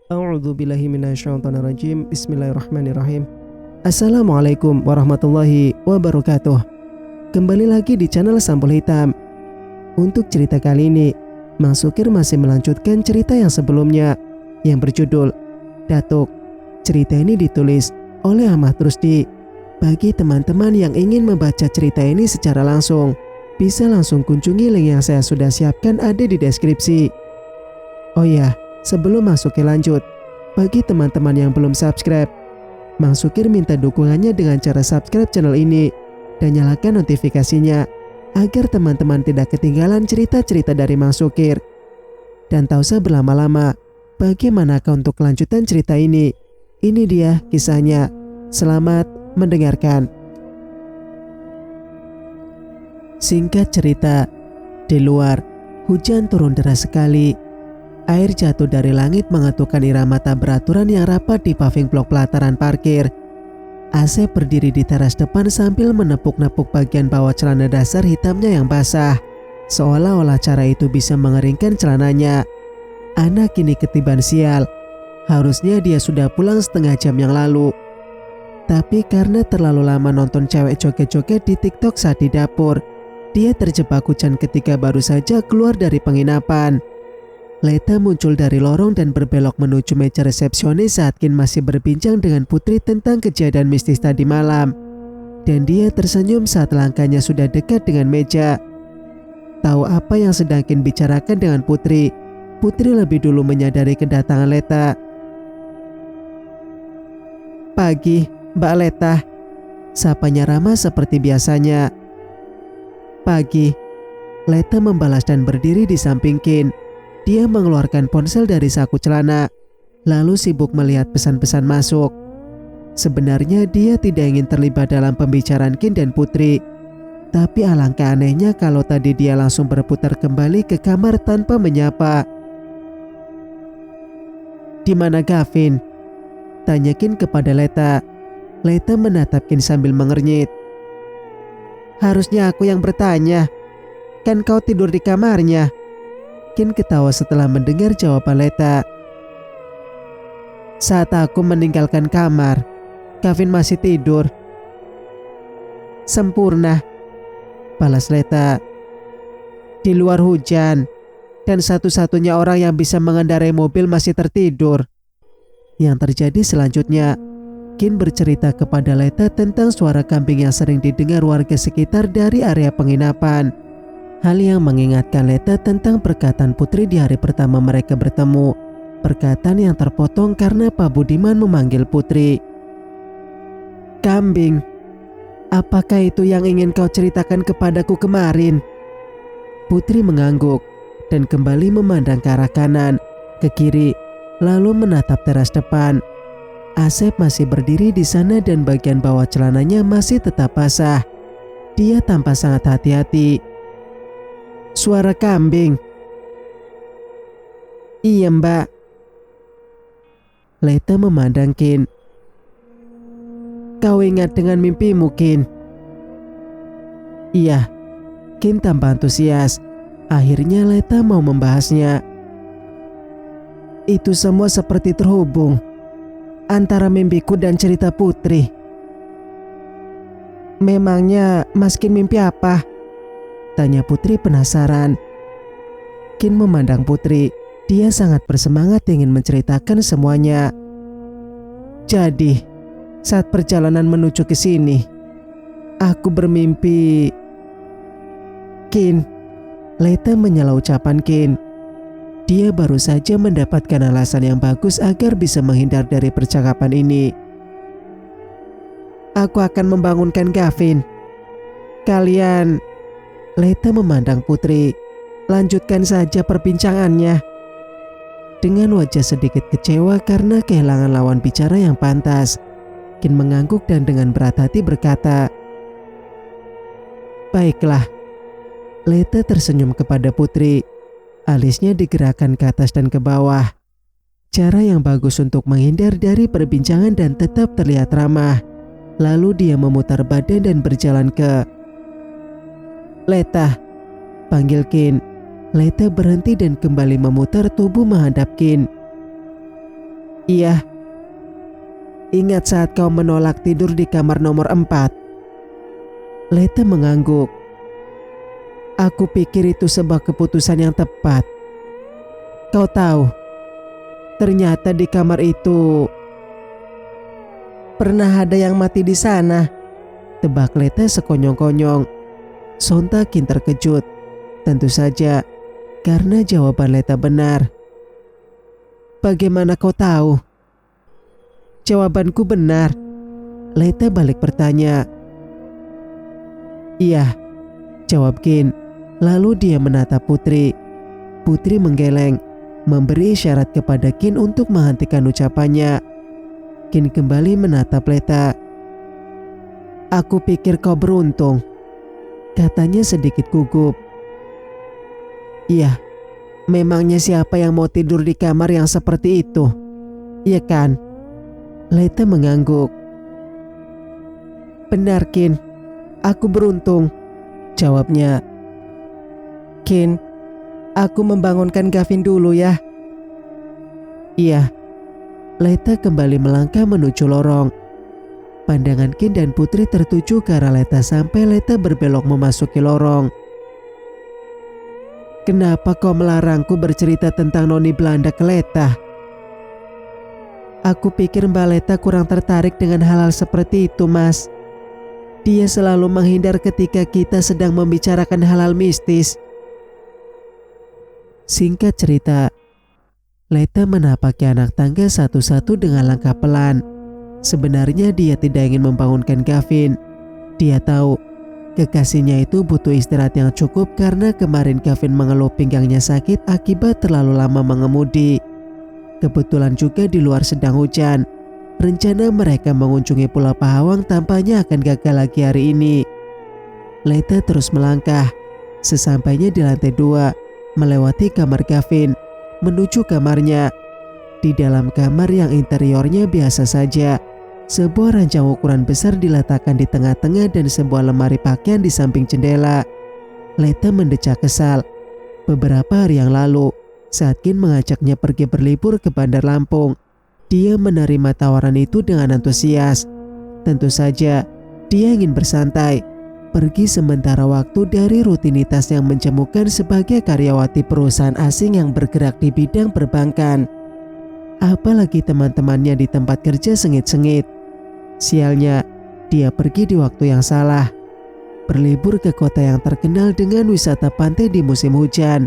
A'udzubillahi minasyaitonirrajim. Bismillahirrahmanirrahim. Assalamualaikum warahmatullahi wabarakatuh. Kembali lagi di channel Sampul Hitam. Untuk cerita kali ini, Mang Sukir masih melanjutkan cerita yang sebelumnya yang berjudul Datuk. Cerita ini ditulis oleh Ahmad Rusdi. Bagi teman-teman yang ingin membaca cerita ini secara langsung, bisa langsung kunjungi link yang saya sudah siapkan ada di deskripsi. Oh ya, sebelum Mang Sukir lanjut, bagi teman-teman yang belum subscribe, Mang Sukir minta dukungannya dengan cara subscribe channel ini dan nyalakan notifikasinya agar teman-teman tidak ketinggalan cerita-cerita dari Mang Sukir. Dan tak usah berlama-lama, bagaimanakah untuk kelanjutan cerita ini? Ini dia kisahnya. Selamat mendengarkan. Singkat cerita, di luar hujan turun deras sekali. Air jatuh dari langit mengetukkan irama tak beraturan yang rapat di paving blok pelataran parkir. Asep berdiri di teras depan sambil menepuk-nepuk bagian bawah celana dasar hitamnya yang basah. Seolah-olah cara itu bisa mengeringkan celananya. Anak ini ketiban sial. Harusnya dia sudah pulang setengah jam yang lalu. Tapi karena terlalu lama nonton cewek joget-joget di TikTok saat di dapur, dia terjebak hujan ketika baru saja keluar dari penginapan. Leta muncul dari lorong dan berbelok menuju meja resepsionis saat Kin masih berbincang dengan Putri tentang kejadian mistis tadi malam. Dan dia tersenyum saat langkahnya sudah dekat dengan meja. Tahu apa yang sedang Kin bicarakan dengan Putri, Putri lebih dulu menyadari kedatangan Leta. "Pagi, Mbak Leta," sapanya ramah seperti biasanya. "Pagi," Leta membalas dan berdiri di samping Kin. Dia mengeluarkan ponsel dari saku celana, lalu sibuk melihat pesan-pesan masuk. Sebenarnya dia tidak ingin terlibat dalam pembicaraan Kin dan Putri. Tapi alangkah anehnya kalau tadi dia langsung berputar kembali ke kamar tanpa menyapa. "Di mana Gavin?" tanya Kin kepada Leta. Leta menatap Kin sambil mengernyit. "Harusnya aku yang bertanya. Kan kau tidur di kamarnya." Kin ketawa setelah mendengar jawaban Leta. "Saat aku meninggalkan kamar, Gavin masih tidur." "Sempurna," balas Leta. "Di luar hujan, dan satu-satunya orang yang bisa mengendarai mobil masih tertidur." Yang terjadi selanjutnya, Kin bercerita kepada Leta tentang suara kambing yang sering didengar warga sekitar dari area penginapan. Hal yang mengingatkan Leta tentang perkataan Putri di hari pertama mereka bertemu. Perkataan yang terpotong karena Pak Budiman memanggil Putri. "Kambing, apakah itu yang ingin kau ceritakan kepadaku kemarin?" Putri mengangguk dan kembali memandang ke arah kanan, ke kiri, lalu menatap teras depan. Asep masih berdiri di sana dan bagian bawah celananya masih tetap basah. Dia tampak sangat hati-hati. "Suara kambing?" "Iya, Mbak." Leta memandang Kin. "Kau ingat dengan mimpimu, Kin?" "Iya." Kin tampak antusias. Akhirnya Leta mau membahasnya. "Itu semua seperti terhubung antara mimpiku dan cerita Putri." "Memangnya Mas Kin mimpi apa?" tanya Putri penasaran. Kin memandang Putri. Dia sangat bersemangat ingin menceritakan semuanya. "Jadi, saat perjalanan menuju ke sini, aku bermimpi..." "Kin," Leta menyela ucapan Kin. Dia baru saja mendapatkan alasan yang bagus agar bisa menghindar dari percakapan ini. "Aku akan membangunkan Gavin. Kalian..." Leta memandang Putri. "Lanjutkan saja perbincangannya." Dengan wajah sedikit kecewa karena kehilangan lawan bicara yang pantas, Kin mengangguk dan dengan berat hati berkata, "Baiklah." Leta tersenyum kepada Putri. Alisnya digerakkan ke atas dan ke bawah. Cara yang bagus untuk menghindar dari perbincangan dan tetap terlihat ramah. Lalu dia memutar badan dan berjalan ke... "Leta," panggil Kin. Leta berhenti dan kembali memutar tubuh menghadap Kin. Iya. Ingat saat kau menolak tidur di kamar nomor 4? Leta mengangguk. Aku pikir itu sebuah keputusan yang tepat. Kau tahu, ternyata di kamar itu pernah ada yang mati di sana. Tebak Leta sekonyong-konyong. Sontak Kin terkejut. Tentu saja, karena jawaban Leta benar. Bagaimana kau tahu? Jawabanku benar. Leta balik bertanya. Iya, jawab Kin. Lalu dia menatap Putri. Putri menggeleng, memberi isyarat kepada Kin untuk menghentikan ucapannya. Kin kembali menatap Leta. Aku pikir kau beruntung, katanya sedikit gugup. Iya, memangnya siapa yang mau tidur di kamar yang seperti itu? Iya kan? Leta mengangguk. Benar Kin, aku beruntung, jawabnya. Kin, aku membangunkan Gavin dulu ya. Iya. Leta kembali melangkah menuju lorong. Pandangan Kin dan Putri tertuju ke arah Leta sampai Leta berbelok memasuki lorong. Kenapa kau melarangku bercerita tentang Noni Belanda ke Leta? Aku pikir Mbak Leta kurang tertarik dengan hal-hal seperti itu, Mas. Dia selalu menghindar ketika kita sedang membicarakan hal-hal mistis. Singkat cerita, Leta menapaki anak tangga satu-satu dengan langkah pelan. Sebenarnya dia tidak ingin membangunkan Gavin. Dia tahu kekasihnya itu butuh istirahat yang cukup karena kemarin Gavin mengeluh pinggangnya sakit akibat terlalu lama mengemudi. Kebetulan juga di luar sedang hujan. Rencana mereka mengunjungi Pulau Pahawang tampaknya akan gagal lagi hari ini. Leta terus melangkah. Sesampainya di lantai 2, melewati kamar Gavin, menuju kamarnya. Di dalam kamar yang interiornya biasa saja, sebuah ranjang ukuran besar diletakkan di tengah-tengah dan sebuah lemari pakaian di samping jendela. Leta mendecak kesal. Beberapa hari yang lalu, saat Kin mengajaknya pergi berlibur ke Bandar Lampung, dia menerima tawaran itu dengan antusias. Tentu saja, dia ingin bersantai, pergi sementara waktu dari rutinitas yang menjemukan sebagai karyawati perusahaan asing yang bergerak di bidang perbankan. Apalagi teman-temannya di tempat kerja sengit-sengit. Sialnya, dia pergi di waktu yang salah. Berlibur ke kota yang terkenal dengan wisata pantai di musim hujan.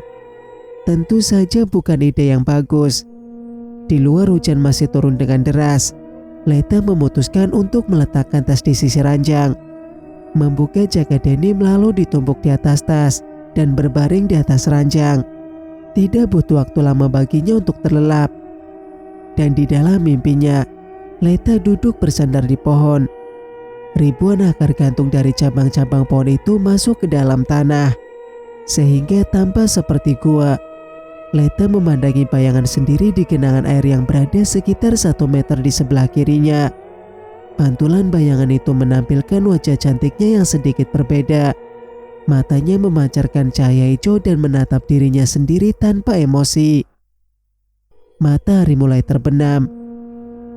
Tentu saja bukan ide yang bagus. Di luar hujan masih turun dengan deras. Leta memutuskan untuk meletakkan tas di sisi ranjang, membuka jaket denim lalu ditumpuk di atas tas dan berbaring di atas ranjang. Tidak butuh waktu lama baginya untuk terlelap. Dan di dalam mimpinya, Leta duduk bersandar di pohon. Ribuan akar gantung dari cabang-cabang pohon itu masuk ke dalam tanah, sehingga tampak seperti gua. Leta memandangi bayangan sendiri di genangan air yang berada sekitar 1 meter di sebelah kirinya. Pantulan bayangan itu menampilkan wajah cantiknya yang sedikit berbeda. Matanya memancarkan cahaya hijau dan menatap dirinya sendiri tanpa emosi. Matahari mulai terbenam.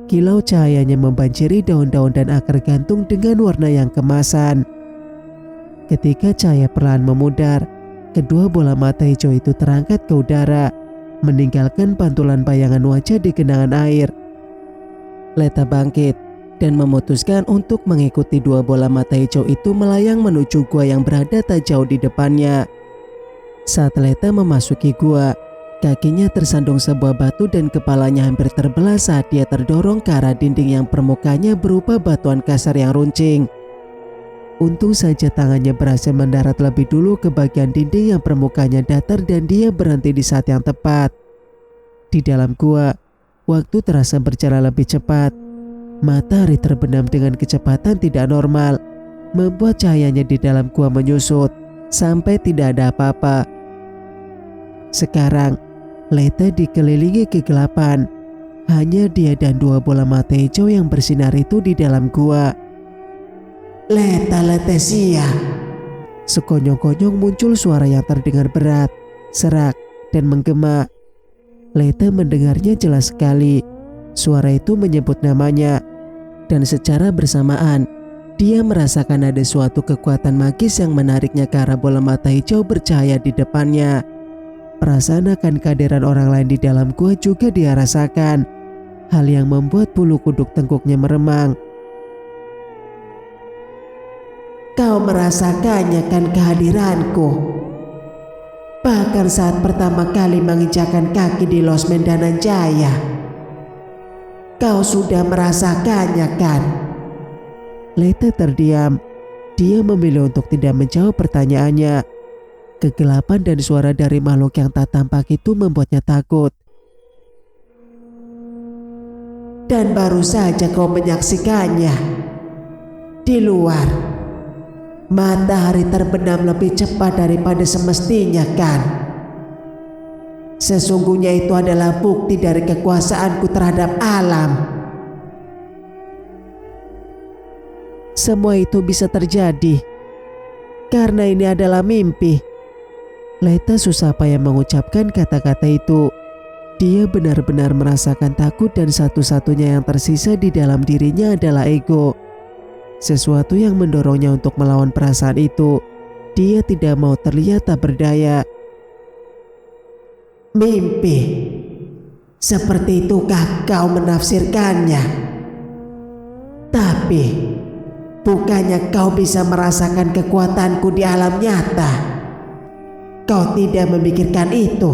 Kilau cahayanya membanjiri daun-daun dan akar gantung dengan warna yang kemasan. Ketika cahaya perlahan memudar, kedua bola mata hijau itu terangkat ke udara, meninggalkan pantulan bayangan wajah di genangan air. Leta bangkit dan memutuskan untuk mengikuti dua bola mata hijau itu melayang menuju gua yang berada tak jauh di depannya. Saat Leta memasuki gua, kakinya tersandung sebuah batu dan kepalanya hampir terbelah saat dia terdorong ke arah dinding yang permukaannya berupa batuan kasar yang runcing. Untung saja tangannya berhasil mendarat lebih dulu ke bagian dinding yang permukaannya datar dan dia berhenti di saat yang tepat. Di dalam gua, waktu terasa berjalan lebih cepat. Matahari terbenam dengan kecepatan tidak normal, membuat cahayanya di dalam gua menyusut sampai tidak ada apa-apa. Sekarang, Leta dikelilingi kegelapan. Hanya dia dan dua bola mata hijau yang bersinar itu di dalam gua. Leta Letesia. Sekonyong-konyong muncul suara yang terdengar berat, serak, dan menggema. Leta mendengarnya jelas sekali. Suara itu menyebut namanya, dan secara bersamaan dia merasakan ada suatu kekuatan magis yang menariknya ke arah bola mata hijau bercahaya di depannya. Perasaan akan kehadiran orang lain di dalam gua juga dia rasakan, hal yang membuat bulu kuduk tengkuknya meremang. Kau merasakannya kan kehadiranku? Bahkan saat pertama kali menginjakkan kaki di Los Mendananjaya, kau sudah merasakannya kan? Leta terdiam. Dia memilih untuk tidak menjawab pertanyaannya. Kegelapan dan suara dari makhluk yang tak tampak itu membuatnya takut. Dan baru saja kau menyaksikannya. Di luar, matahari terbenam lebih cepat daripada semestinya kan? Sesungguhnya itu adalah bukti dari kekuasaanku terhadap alam. Semua itu bisa terjadi karena ini adalah mimpi. Leta susah payah mengucapkan kata-kata itu. Dia benar-benar merasakan takut dan satu-satunya yang tersisa di dalam dirinya adalah ego. Sesuatu yang mendorongnya untuk melawan perasaan itu. Dia tidak mau terlihat tak berdaya. Mimpi? Seperti itukah kau menafsirkannya? Tapi bukannya kau bisa merasakan kekuatanku di alam nyata? Kau tidak memikirkan itu?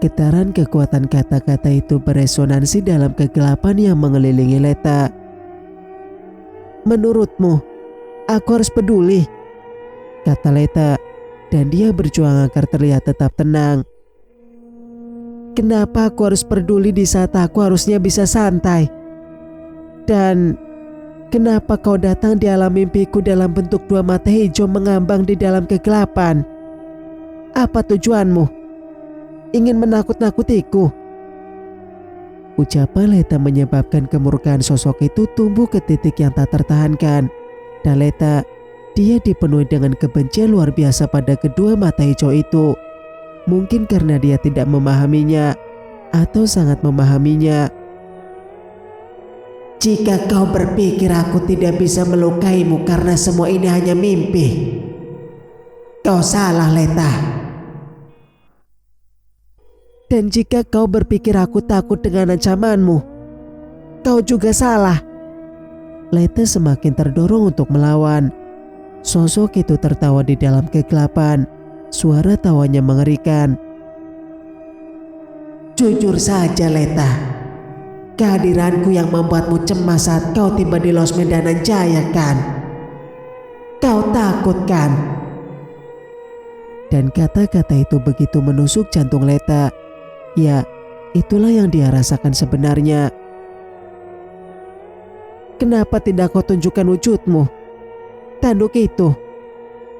Getaran kekuatan kata-kata itu beresonansi dalam kegelapan yang mengelilingi Leta. Menurutmu, aku harus peduli? Kata Leta, dan dia berjuang agar terlihat tetap tenang. Kenapa aku harus peduli di saat aku harusnya bisa santai? Dan kenapa kau datang di alam mimpiku dalam bentuk dua mata hijau mengambang di dalam kegelapan? Apa tujuanmu? Ingin menakut-nakutiku? Ucapan Leta menyebabkan kemurkaan sosok itu tumbuh ke titik yang tak tertahankan. Dan Leta, dia dipenuhi dengan kebencian luar biasa pada kedua mata hijau itu. Mungkin karena dia tidak memahaminya, atau sangat memahaminya. Jika kau berpikir aku tidak bisa melukaimu karena semua ini hanya mimpi, kau salah, Leta. Dan jika kau berpikir aku takut dengan ancamanmu, kau juga salah. Leta semakin terdorong untuk melawan. Sosok itu tertawa di dalam kegelapan. Suara tawanya mengerikan. Jujur saja, Leta. Kehadiranku yang membuatmu cemas saat kau tiba di Los Mendananjaya kan? Kau takut kan? Dan kata-kata itu begitu menusuk jantung Leta. Ya, itulah yang dia rasakan sebenarnya. Kenapa tidak kau tunjukkan wujudmu? Tanduk itu,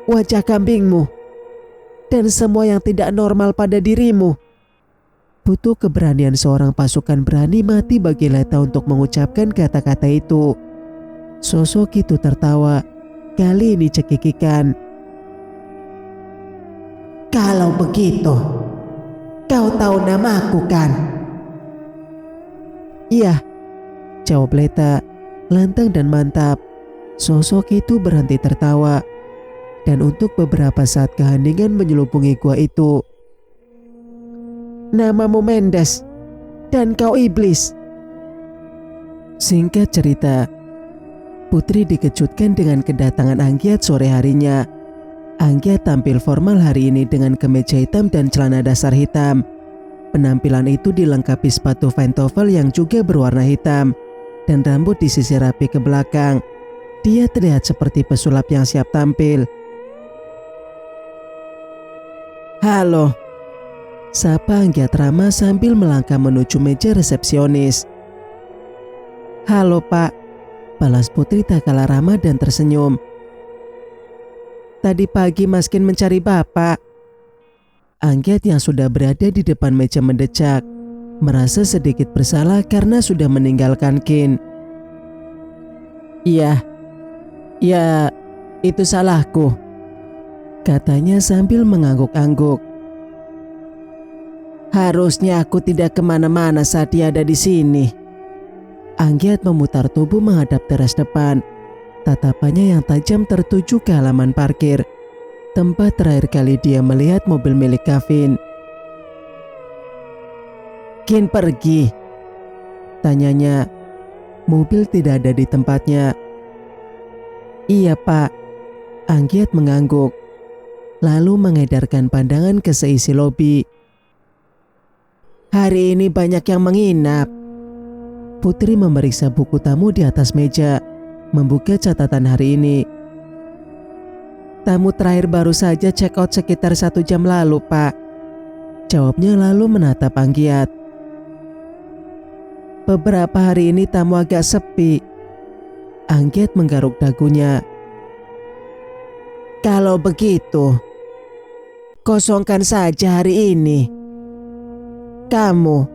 wajah kambingmu, dan semua yang tidak normal pada dirimu. Butuh keberanian seorang pasukan berani mati bagi Leta untuk mengucapkan kata-kata itu. Sosok itu tertawa, kali ini cekikikan. Kalau begitu, kau tahu namaku kan? Iya, jawab Leta, lantang dan mantap. Sosok itu berhenti tertawa, dan untuk beberapa saat keheningan menyelubungi gua itu. Namamu Mendes, dan kau iblis. Singkat cerita, Putri dikejutkan dengan kedatangan Anggiat sore harinya. Anggiat tampil formal hari ini dengan kemeja hitam dan celana dasar hitam. Penampilan itu dilengkapi sepatu pantofel yang juga berwarna hitam, dan rambut disisir rapi ke belakang. Dia terlihat seperti pesulap yang siap tampil. Halo, sapa Anggiat ramah sambil melangkah menuju meja resepsionis. Halo Pak, balas Putri tak kalah ramah dan tersenyum. Tadi pagi Mas Kin mencari Bapak. Anggiat yang sudah berada di depan meja mendecak, merasa sedikit bersalah karena sudah meninggalkan Kin. Iya, itu salahku, katanya sambil mengangguk-angguk. Harusnya aku tidak kemana-mana saat dia ada di sini. Anggiat memutar tubuh menghadap teras depan. Tatapannya yang tajam tertuju ke halaman parkir, tempat terakhir kali dia melihat mobil milik Gavin. Kin pergi? Tanyanya. Mobil tidak ada di tempatnya. Iya pak. Anggiat mengangguk, lalu mengedarkan pandangan ke seisi lobi. Hari ini banyak yang menginap. Putri memeriksa buku tamu di atas meja, membuka catatan hari ini. Tamu terakhir baru saja check out sekitar 1 jam lalu pak. Jawabnya lalu menatap Anggiat. Beberapa hari ini tamu agak sepi. Anggiat menggaruk dagunya. Kalau begitu, kosongkan saja hari ini. Kamu,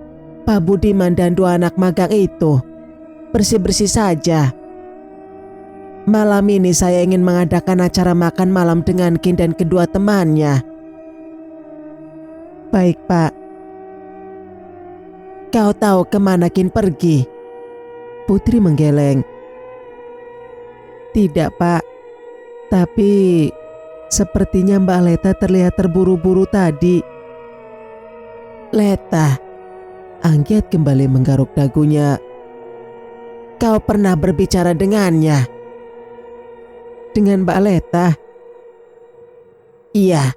Pak Budiman dan 2 anak magang itu, bersih-bersih saja. Malam ini saya ingin mengadakan acara makan malam dengan Kin dan kedua temannya. Baik pak. Kau tahu kemana Kin pergi? Putri menggeleng. Tidak pak, tapi sepertinya Mbak Leta terlihat terburu-buru tadi. Leta? Anggiat kembali menggaruk dagunya. Kau pernah berbicara dengannya? Dengan Mbak Leta? Iya.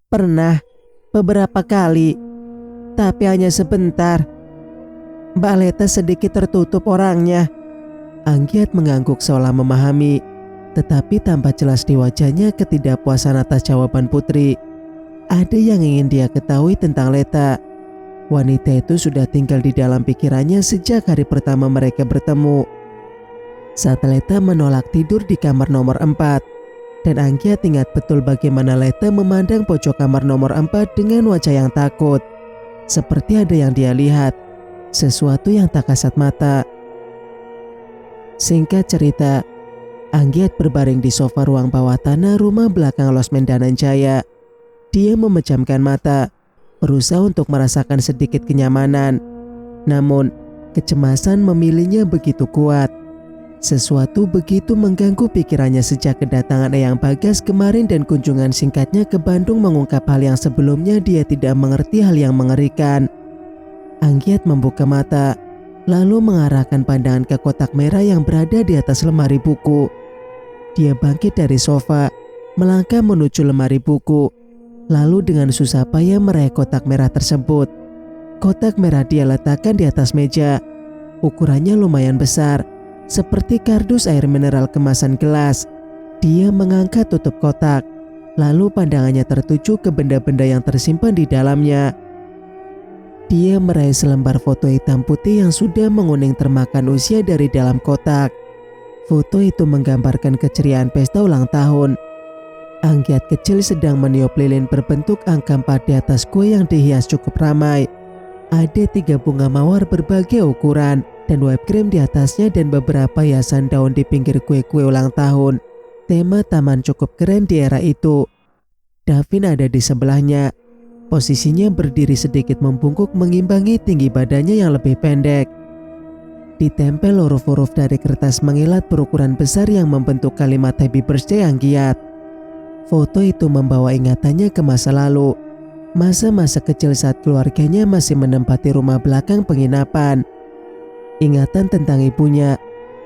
Pernah, beberapa kali, tapi hanya sebentar. Mbak Leta sedikit tertutup orangnya. Anggiat mengangguk seolah memahami, tetapi tampak jelas di wajahnya ketidakpuasan atas jawaban Putri. Ada yang ingin dia ketahui tentang Leta. Wanita itu sudah tinggal di dalam pikirannya sejak hari pertama mereka bertemu. Saat Leta menolak tidur di kamar nomor 4, dan Anggiat ingat betul bagaimana Leta memandang pojok kamar nomor 4 dengan wajah yang takut. Seperti ada yang dia lihat, sesuatu yang tak kasat mata. Singkat cerita, Anggiat berbaring di sofa ruang bawah tanah rumah belakang Losmen Dananjaya. Dia memejamkan mata, berusaha untuk merasakan sedikit kenyamanan. Namun, kecemasan memilihnya begitu kuat. Sesuatu begitu mengganggu pikirannya sejak kedatangan Eyang Bagas kemarin dan kunjungan singkatnya ke Bandung mengungkap hal yang sebelumnya dia tidak mengerti, hal yang mengerikan. Anggiat membuka mata, lalu mengarahkan pandangan ke kotak merah yang berada di atas lemari buku. Dia bangkit dari sofa, melangkah menuju lemari buku, lalu dengan susah payah meraih kotak merah tersebut. Kotak merah dia letakkan di atas meja. Ukurannya lumayan besar, seperti kardus air mineral kemasan gelas. Dia mengangkat tutup kotak, lalu pandangannya tertuju ke benda-benda yang tersimpan di dalamnya. Dia meraih selembar foto hitam putih yang sudah menguning termakan usia dari dalam kotak. Foto itu menggambarkan keceriaan pesta ulang tahun. Anggiat kecil sedang meniup lilin berbentuk angka 4 di atas kue yang dihias cukup ramai. Ada 3 bunga mawar berbagai ukuran dan whipped cream di atasnya dan beberapa hiasan daun di pinggir kue-kue ulang tahun. Tema taman cukup keren di era itu. Davin ada di sebelahnya. Posisinya berdiri sedikit membungkuk mengimbangi tinggi badannya yang lebih pendek. Ditempel huruf-huruf dari kertas mengilat berukuran besar yang membentuk kalimat Happy Birthday Anggiat. Foto itu membawa ingatannya ke masa lalu. Masa-masa kecil saat keluarganya masih menempati rumah belakang penginapan. Ingatan tentang ibunya,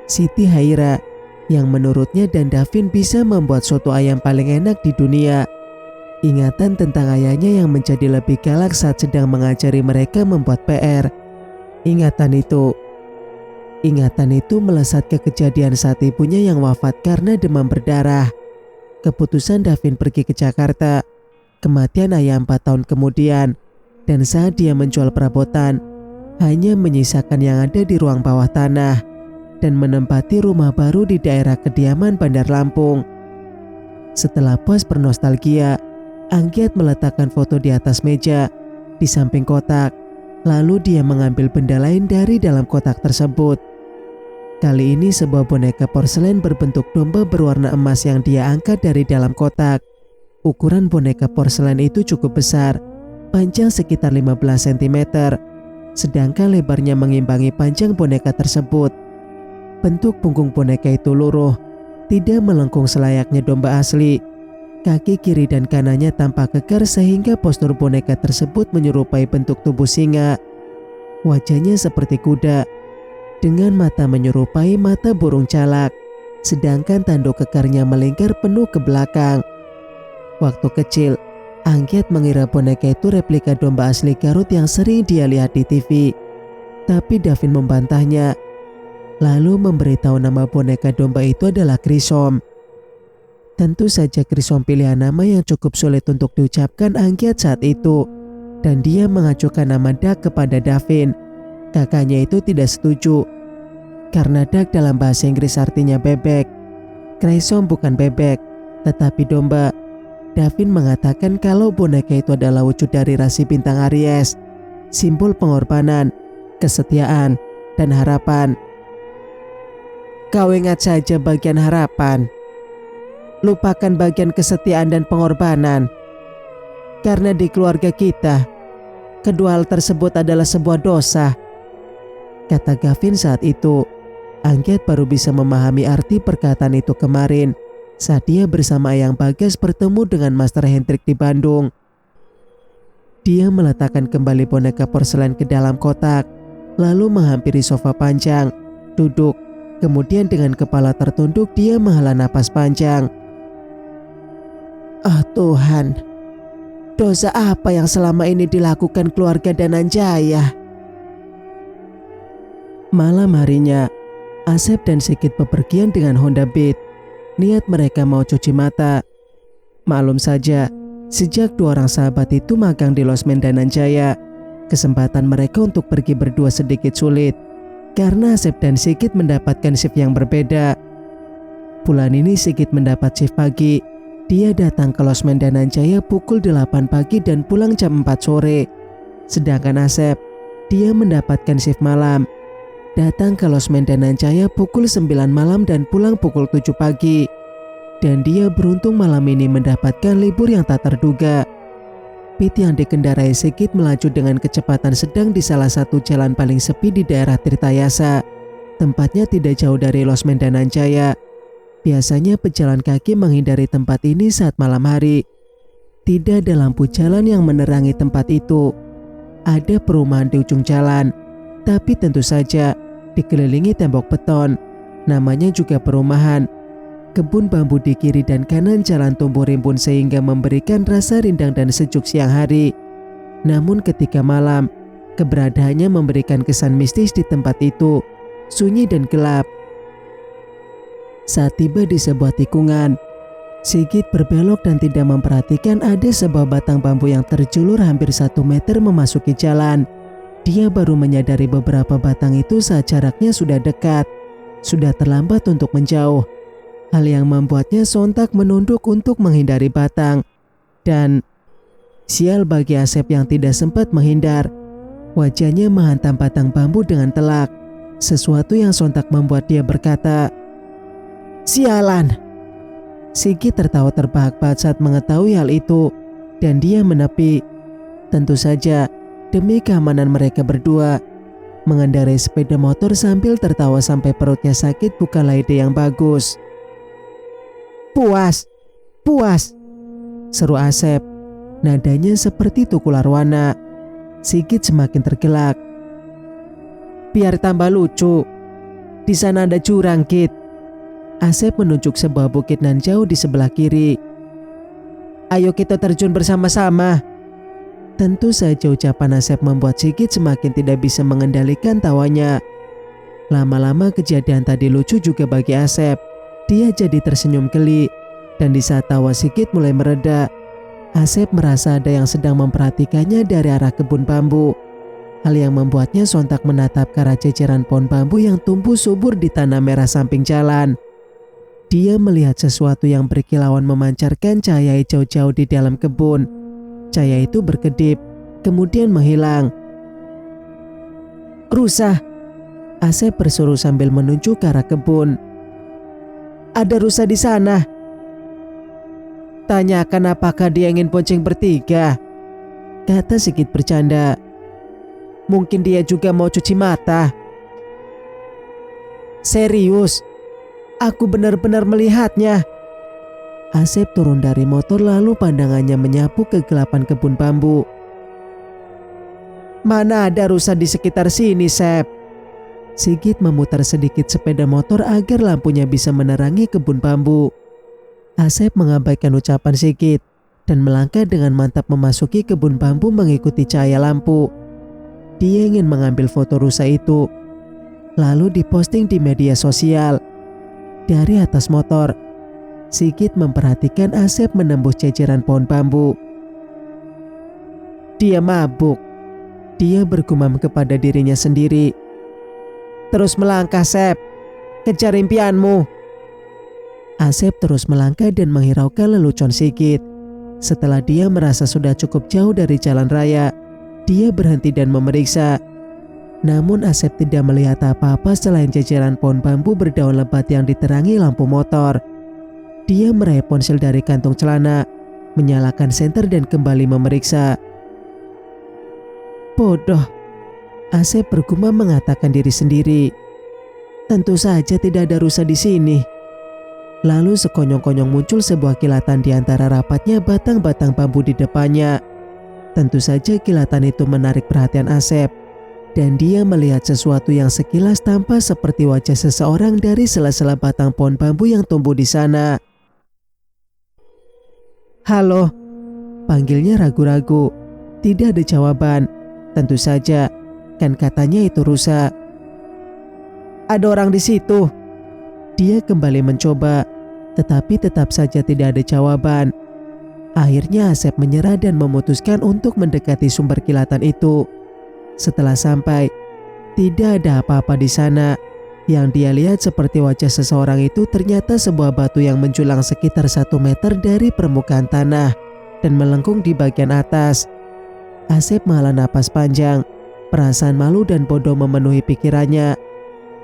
Siti Haira, yang menurutnya dan Davin bisa membuat soto ayam paling enak di dunia. Ingatan tentang ayahnya yang menjadi lebih galak saat sedang mengajari mereka membuat PR. Ingatan itu melesat ke kejadian saat ibunya yang wafat karena demam berdarah. Keputusan Davin pergi ke Jakarta, kematian ayah 4 tahun kemudian, dan saat dia menjual perabotan, hanya menyisakan yang ada di ruang bawah tanah dan menempati rumah baru di daerah kediaman Bandar Lampung. Setelah puas bernostalgia, Anggiat meletakkan foto di atas meja, di samping kotak, lalu dia mengambil benda lain dari dalam kotak tersebut. Kali ini sebuah boneka porselen berbentuk domba berwarna emas yang dia angkat dari dalam kotak. Ukuran boneka porselen itu cukup besar, panjang sekitar 15 cm, sedangkan lebarnya mengimbangi panjang boneka tersebut. Bentuk punggung boneka itu luruh, tidak melengkung selayaknya domba asli. Kaki kiri dan kanannya tampak kekar sehingga postur boneka tersebut menyerupai bentuk tubuh singa. Wajahnya seperti kuda, dengan mata menyerupai mata burung calak, sedangkan tanduk kekarnya melingkar penuh ke belakang. Waktu kecil, Anggiat mengira boneka itu replika domba asli Garut yang sering dia lihat di TV. Tapi Davin membantahnya, lalu memberitahu nama boneka domba itu adalah Krisom. Tentu saja Krisom pilihan nama yang cukup sulit untuk diucapkan Anggiat saat itu, dan dia mengajukan nama Dak kepada Davin. Kakaknya itu tidak setuju, karena Dak dalam bahasa Inggris artinya bebek. Krisom bukan bebek, tetapi domba. Davin mengatakan kalau boneka itu adalah wujud dari rasi bintang Aries, simbol pengorbanan, kesetiaan, dan harapan. Kau ingat saja bagian harapan. Lupakan bagian kesetiaan dan pengorbanan. Karena di keluarga kita, kedua hal tersebut adalah sebuah dosa, kata Gavin saat itu. Anggiat baru bisa memahami arti perkataan itu kemarin saat dia bersama Eyang Bagas bertemu dengan Master Hendrik di Bandung. Dia meletakkan kembali boneka porselen ke dalam kotak, lalu menghampiri sofa panjang, duduk, kemudian dengan kepala tertunduk dia menghela napas panjang. Oh Tuhan, dosa apa yang selama ini dilakukan keluarga Dananjaya? Malam harinya, Asep dan Sigit bepergian dengan Honda Beat. Niat mereka mau cuci mata. Maklum saja, sejak dua orang sahabat itu magang di losmen Dananjaya, kesempatan mereka untuk pergi berdua sedikit sulit, karena Asep dan Sigit mendapatkan shift yang berbeda. Bulan ini Sigit mendapat shift pagi. Dia datang ke losmen Dananjaya pukul 8 pagi dan pulang jam 4 sore. Sedangkan Asep, dia mendapatkan shift malam. Datang ke losmen Dananjaya pukul 9 malam dan pulang pukul 7 pagi. Dan dia beruntung malam ini mendapatkan libur yang tak terduga. Pit yang dikendarai Sigit melaju dengan kecepatan sedang di salah satu jalan paling sepi di daerah Tirtayasa. Tempatnya tidak jauh dari losmen Dananjaya. Biasanya pejalan kaki menghindari tempat ini saat malam hari. Tidak ada lampu jalan yang menerangi tempat itu. Ada perumahan di ujung jalan, tapi tentu saja dikelilingi tembok beton. Namanya juga perumahan. Kebun bambu di kiri dan kanan jalan tumbuh rimbun sehingga memberikan rasa rindang dan sejuk siang hari. Namun ketika malam, keberadaannya memberikan kesan mistis di tempat itu, sunyi dan gelap. Saat tiba di sebuah tikungan, Sigit berbelok dan tidak memperhatikan ada sebuah batang bambu yang terjulur hampir 1 meter memasuki jalan. Dia baru menyadari beberapa batang itu saat jaraknya sudah dekat, sudah terlambat untuk menjauh. Hal yang membuatnya sontak menunduk untuk menghindari batang. Dan sial bagi Asep yang tidak sempat menghindar. Wajahnya menghantam batang bambu dengan telak, sesuatu yang sontak membuat dia berkata, "Sialan!" Sigit tertawa terbahak-bahak saat mengetahui hal itu, dan dia menepi. Tentu saja, demi keamanan mereka berdua, mengendarai sepeda motor sambil tertawa sampai perutnya sakit bukanlah ide yang bagus. "Puas, puas!" seru Asep. Nadanya seperti tukul arwana. Sigit semakin tergelak. "Biar tambah lucu, di sana ada jurang, Kit." Asep menunjuk sebuah bukit nan jauh di sebelah kiri. "Ayo kita terjun bersama-sama." Tentu saja ucapan Asep membuat Sigit semakin tidak bisa mengendalikan tawanya. Lama-lama kejadian tadi lucu juga bagi Asep. Dia jadi tersenyum geli, dan di saat tawa Sigit mulai mereda, Asep merasa ada yang sedang memperhatikannya dari arah kebun bambu. Hal yang membuatnya sontak menatap ke arah ceceran pohon bambu yang tumbuh subur di tanah merah samping jalan. Dia melihat sesuatu yang berkilauan memancarkan cahaya hijau jauh di dalam kebun. Cahaya itu berkedip, kemudian menghilang. "Rusa!" Asep berseru sambil menunjuk ke arah kebun. "Ada rusa di sana." "Tanyakan apakah dia ingin bonceng bertiga. kata Sigit bercanda. Mungkin dia juga mau cuci mata. Serius, aku benar-benar melihatnya. Asep turun dari motor lalu pandangannya menyapu kegelapan kebun bambu. Mana ada rusa di sekitar sini, Sep? Sigit memutar sedikit sepeda motor agar lampunya bisa menerangi kebun bambu. Asep mengabaikan ucapan Sigit dan melangkah dengan mantap memasuki kebun bambu mengikuti cahaya lampu. Dia ingin mengambil foto rusa itu, lalu diposting di media sosial. Dari atas motor, Sigit memperhatikan Asep menembus ceceran pohon bambu. Dia mabuk. Dia bergumam kepada dirinya sendiri. Terus melangkah, Sep. Kejar impianmu. Asep terus melangkah dan menghiraukan lelucon Sigit. Setelah dia merasa sudah cukup jauh dari jalan raya, dia berhenti dan memeriksa. Namun Asep tidak melihat apa-apa selain jajaran pohon bambu berdaun lebat yang diterangi lampu motor. Dia meraih ponsel dari kantong celana, menyalakan senter dan kembali memeriksa. Bodoh, Asep bergumam mengatakan diri sendiri. Tentu saja tidak ada rusa di sini. Lalu sekonyong-konyong muncul sebuah kilatan di antara rapatnya batang-batang bambu di depannya. Tentu saja kilatan itu menarik perhatian Asep, dan dia melihat sesuatu yang sekilas tampak seperti wajah seseorang dari sela-sela batang pohon bambu yang tumbuh di sana. Halo, panggilnya ragu-ragu. Tidak ada jawaban. Tentu saja, kan katanya itu rusa. Ada orang di situ. Dia kembali mencoba, tetapi tetap saja tidak ada jawaban. Akhirnya Asep menyerah dan memutuskan untuk mendekati sumber kilatan itu. Setelah sampai, tidak ada apa-apa di sana. Yang dia lihat seperti wajah seseorang itu ternyata sebuah batu yang menjulang sekitar 1 meter dari permukaan tanah dan melengkung di bagian atas. Asep menghela napas panjang. Perasaan malu dan bodoh memenuhi pikirannya.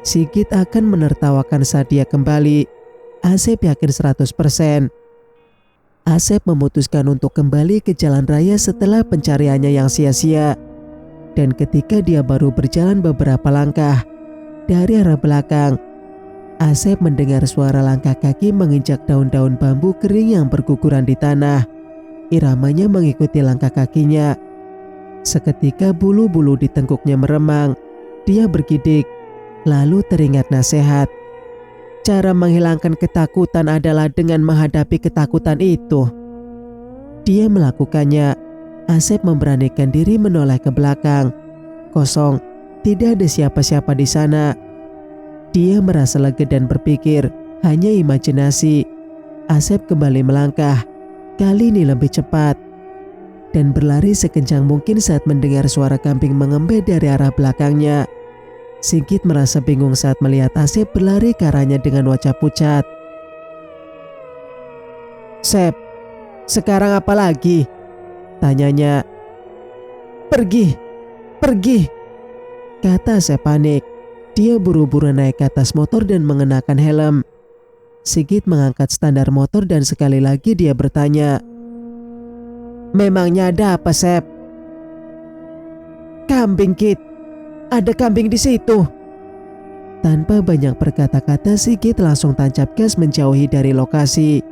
Sigit akan menertawakan saat dia kembali. Asep yakin 100%. Asep memutuskan untuk kembali ke jalan raya setelah pencariannya yang sia-sia. Dan ketika dia baru berjalan beberapa langkah, dari arah belakang, Asep mendengar suara langkah kaki menginjak daun-daun bambu kering yang berguguran di tanah. Iramanya mengikuti langkah kakinya. Seketika bulu-bulu di tengkuknya meremang. Dia bergidik, lalu teringat nasihat. Cara menghilangkan ketakutan adalah dengan menghadapi ketakutan itu. Dia melakukannya. Asep memberanikan diri menoleh ke belakang. Kosong, tidak ada siapa-siapa di sana. Dia merasa lega dan berpikir, hanya imajinasi. Asep kembali melangkah, kali ini lebih cepat, dan berlari sekencang mungkin saat mendengar suara kambing mengembe dari arah belakangnya. Sigit merasa bingung saat melihat Asep berlari ke arahnya dengan wajah pucat. Sep, sekarang apa lagi? Tanyanya. Pergi, pergi, kata Asep panik. Dia buru-buru naik ke atas motor dan mengenakan helm. Sigit mengangkat standar motor dan sekali lagi dia bertanya. Memangnya ada apa, Sep? Kambing, Kit. Ada kambing di situ. Tanpa banyak berkata-kata, Sigit langsung tancap gas menjauhi dari lokasi.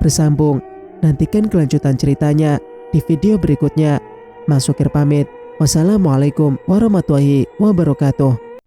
Bersambung, nantikan kelanjutan ceritanya di video berikutnya. Mas Sukir pamit. Wassalamualaikum warahmatullahi wabarakatuh.